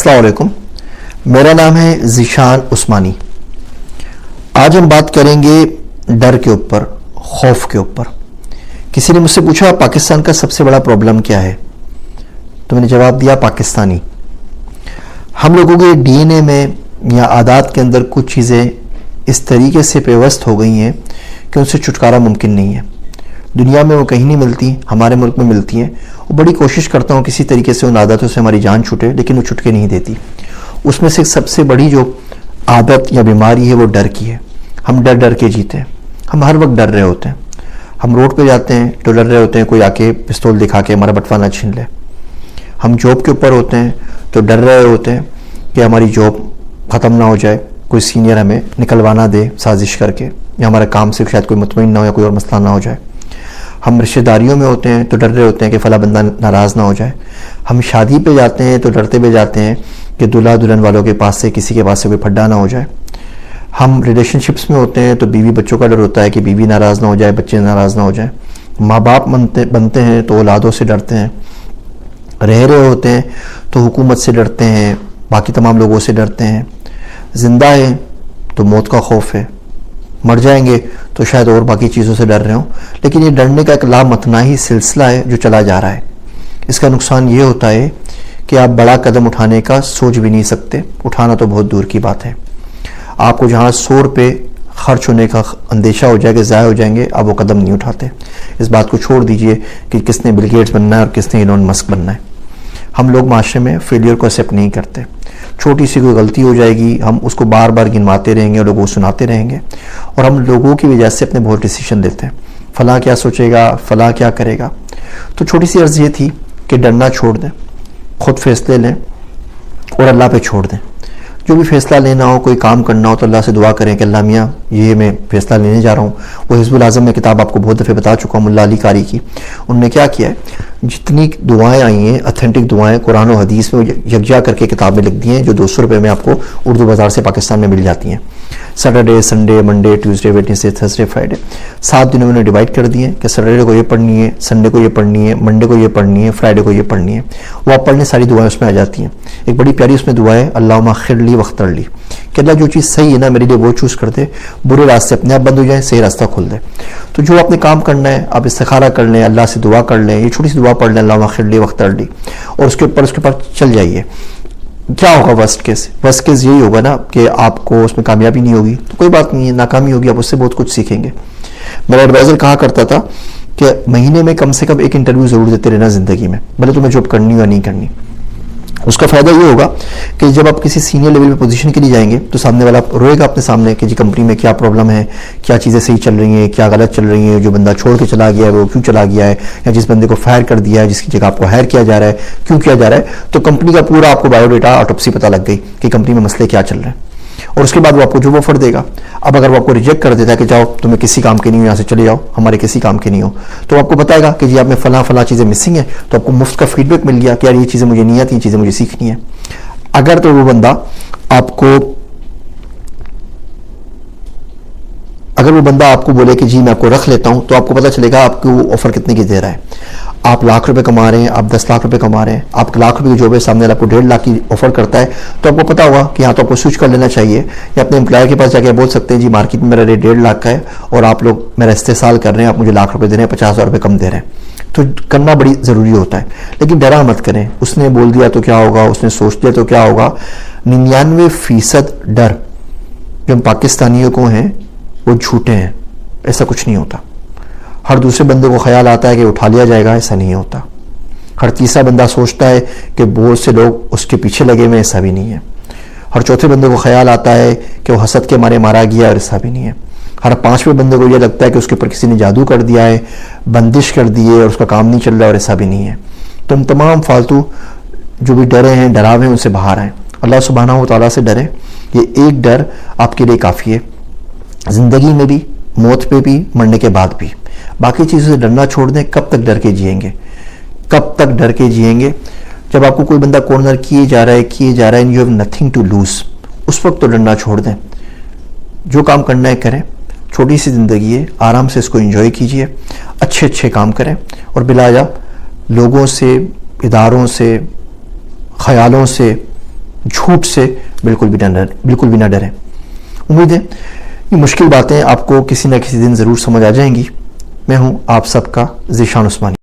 अस्सलाम वालेकुम, मेरा नाम है ज़ीशान उस्मानी। आज हम बात करेंगे डर के ऊपर, खौफ के ऊपर। किसी ने मुझसे पूछा पाकिस्तान का सबसे बड़ा प्रॉब्लम क्या है, तो मैंने जवाब दिया पाकिस्तानी। हम लोगों के डीएनए में या आदात के अंदर कुछ चीज़ें इस तरीके से पेवस्त हो गई हैं कि उनसे छुटकारा मुमकिन नहीं है। दुनिया में वो कहीं नहीं मिलती, हमारे मुल्क में मिलती हैं। वो बड़ी कोशिश करता हूँ किसी तरीके से उन आदतों से हमारी जान छूटे, लेकिन वो छुटके नहीं देती। उसमें से सबसे बड़ी जो आदत या बीमारी है वो डर की है। हम डर डर के जीते हैं, हम हर वक्त डर रहे होते हैं। हम रोड पे जाते हैं तो डर रहे होते हैं कोई आके पिस्तौल दिखा के हमारा बटवा ना छीन ले। हम जॉब के ऊपर होते हैं तो डर रहे होते हैं कि हमारी जॉब ख़त्म ना हो जाए, कोई सीनियर हमें निकलवाना दे साजिश करके, या हमारे काम से शायद कोई मुतमईन ना हो या कोई और मसला ना हो जाए। हम रिश्तेदारियों में होते हैं तो डर रहे होते हैं कि फ़ला बंदा नाराज़ ना हो जाए। हम शादी पे जाते हैं तो डरते हुए जाते हैं कि दूल्हा दुल्हन वालों के पास से किसी के पास से कोई फड्डा ना हो जाए। हम रिलेशनशिप्स में होते हैं तो बीवी बच्चों का डर होता है कि बीवी नाराज़ ना हो जाए, बच्चे नाराज़ ना हो जाए। माँ बाप बनते हैं तो औलादों से डरते हैं। रह रहे होते हैं तो हुकूमत से डरते हैं, बाकी तमाम लोगों से डरते हैं। ज़िंदा है तो मौत का खौफ है, मर जाएंगे तो शायद और बाकी चीज़ों से डर रहे हों। लेकिन ये डरने का एक लामतनाही सिलसिला है जो चला जा रहा है। इसका नुकसान ये होता है कि आप बड़ा कदम उठाने का सोच भी नहीं सकते, उठाना तो बहुत दूर की बात है। आपको जहाँ 100 रुपये खर्च होने का अंदेशा हो जाए कि ज़ाया हो जाएंगे, आप वो कदम नहीं उठाते। इस बात को छोड़ दीजिए कि किसने बिल गेट्स बनना है और किसने इलॉन मस्क बनना है। हम लोग माशरे में फेलियर को एक्सेप्ट नहीं करते। छोटी सी कोई गलती हो जाएगी, हम उसको बार बार गिनवाते रहेंगे और लोगों को सुनाते रहेंगे, और हम लोगों की वजह से अपने बहुत डिसीजन लेते हैं। फ़लाँ क्या सोचेगा, फ़लाँ क्या करेगा। तो छोटी सी अर्ज़ ये थी कि डरना छोड़ दें, खुद फैसले लें और अल्लाह पे छोड़ दें। जो भी फ़ैसला लेना हो, कोई काम करना हो तो अल्लाह से दुआ करें कि अल्लाह मियाँ ये मैं फ़ैसला लेने जा रहा हूँ। वो हिज़्बुल आज़म में किताब आपको बहुत दफ़े बता चुका हूँ, मुल्ला अली कारी की। उन्होंने क्या किया है, जितनी दुआएं आई हैं, ऑथेंटिक दुआएं कुरान और हदीस में यकजा करके किताब में लिख दी हैं, जो 200 रुपये में आपको उर्दू बाज़ार से पाकिस्तान में मिल जाती हैं। Saturday, Sunday, Monday, Tuesday, Wednesday, Thursday, Friday, 7 दिनों में डिवाइड कर दिए कि सैटरडे को ये पढ़नी है, संडे को ये पढ़नी है, मंडे को ये पढ़नी है, फ्राइडे को ये पढ़नी है। वो आप पढ़ने सारी दुआएं उसमें आ जाती हैं। एक बड़ी प्यारी उसमें दुआ है, अल्लाहुम्मा खिरली वख्तरली, कि अल्लाह जो चीज़ सही है ना मेरे लिए वो चूज़ कर दे, बुरे रास्ते अपने आप बंद हो जाए, सही रास्ता खोल दे। तो जो आपने काम करना है आप इस्तिखारा कर लें, अल्लाह से दुआ कर लें, ये छोटी सी दुआ पढ़ लें, अल्लाहुम्मा खिरली वख्तरली, और उसके ऊपर चल जाइए। क्या होगा वर्स्ट केस यही होगा ना कि आपको उसमें कामयाबी नहीं होगी, तो कोई बात नहीं है, नाकामी होगी, आप उससे बहुत कुछ सीखेंगे। मेरा एडवाइज़र कहा करता था कि महीने में कम से कम एक इंटरव्यू ज़रूर देते रहना ज़िंदगी में, भले तुम्हें जॉब करनी हो या नहीं करनी। उसका फ़ायदा ये होगा कि जब आप किसी सीनियर लेवल पे पोजीशन के लिए जाएंगे तो सामने वाला रोएगा अपने सामने कि जी कंपनी में क्या प्रॉब्लम है, क्या चीज़ें सही चल रही हैं, क्या गलत चल रही हैं, जो बंदा छोड़ के चला गया है वो क्यों चला गया है, या जिस बंदे को फायर कर दिया है, जिसकी जगह आपको हायर किया जा रहा है क्यों किया जा रहा है। तो कंपनी का पूरा आपको बायोडेटा ऑटोप्सी पता लग गई कि कंपनी में मसले क्या चल रहे हैं, और उसके बाद वो आपको जॉब ऑफर देगा। अब अगर वो आपको रिजेक्ट कर देता है कि जाओ तुम्हें किसी काम के नहीं हो, यहाँ से चले जाओ, हमारे किसी काम के नहीं हो, तो आपको बताएगा कि जी आप में फला चीज़ें मिसिंग है, तो आपको मुफ्त का फीडबैक मिल गया कि यार ये चीज़ें मुझे नहीं आती, ये चीज़ें मुझे सीखनी है। अगर तो वो बंदा आपको बोले कि जी मैं आपको रख लेता हूं, तो आपको पता चलेगा आपको वो ऑफर कितने की दे रहा है। आप लाख रुपए कमा रहे हैं, आप 10 लाख रुपए कमा रहे हैं, आप लाख रुपए की जॉब है, सामने आपको 1.5 लाख की ऑफर करता है, तो आपको पता होगा कि यहाँ तो आपको स्विच कर लेना चाहिए, या अपने एम्प्लॉयर के पास जाके बोल सकते हैं जी मार्केट में मेरा रेट 1.5 लाख का है और आप लोग मेरा इस्तेसाल कर रहे हैं, आप मुझे लाख रुपए दे रहे हैं, 50,000 रुपये कम दे रहे हैं। तो करना बड़ी ज़रूरी होता है, लेकिन डरा मत करें। उसने बोल दिया तो क्या होगा, उसने सोच लिया तो क्या होगा। 99% डर जो हम पाकिस्तानियों को हैं वो झूठे हैं, ऐसा कुछ नहीं होता। हर दूसरे बंदे को ख्याल आता है कि उठा लिया जाएगा, ऐसा नहीं होता। हर तीसरा बंदा सोचता है कि बहुत से लोग उसके पीछे लगे हुए, ऐसा भी नहीं है। हर चौथे बंदे को ख्याल आता है कि वो हसद के मारे मारा गया, और ऐसा भी नहीं है। हर 5वें बंदे को यह लगता है कि उसके ऊपर किसी ने जादू कर दिया है, बंदिश कर दी है और उसका काम नहीं चल रहा, और ऐसा भी नहीं है। तो हम तमाम फालतू जो भी डरे हैं, डरावे हैं, उनसे बाहर आएँ, अल्लाह सुब्हानहू व तआला से डरें। ये एक डर आपके लिए काफ़ी है, ज़िंदगी में भी, मौत पे भी, मरने के बाद भी। बाकी चीज़ों से डरना छोड़ दें। कब तक डर के जिएंगे, कब तक डर के जिएंगे? जब आपको कोई बंदा कॉर्नर किए जा रहा है and you have nothing to lose, उस वक्त तो डरना छोड़ दें। जो काम करना है करें, छोटी सी ज़िंदगी है, आराम से इसको एंजॉय कीजिए, अच्छे अच्छे काम करें, और बिलाजा लोगों से, इदारों से, ख्यालों से جھوٹ سے بالکل بھی نہ ڈریں. امید ہے یہ مشکل باتیں آپ کو کسی نہ کسی دن ضرور سمجھ آ جائیں گی. میں ہوں آپ سب کا ذیشان عثمانی.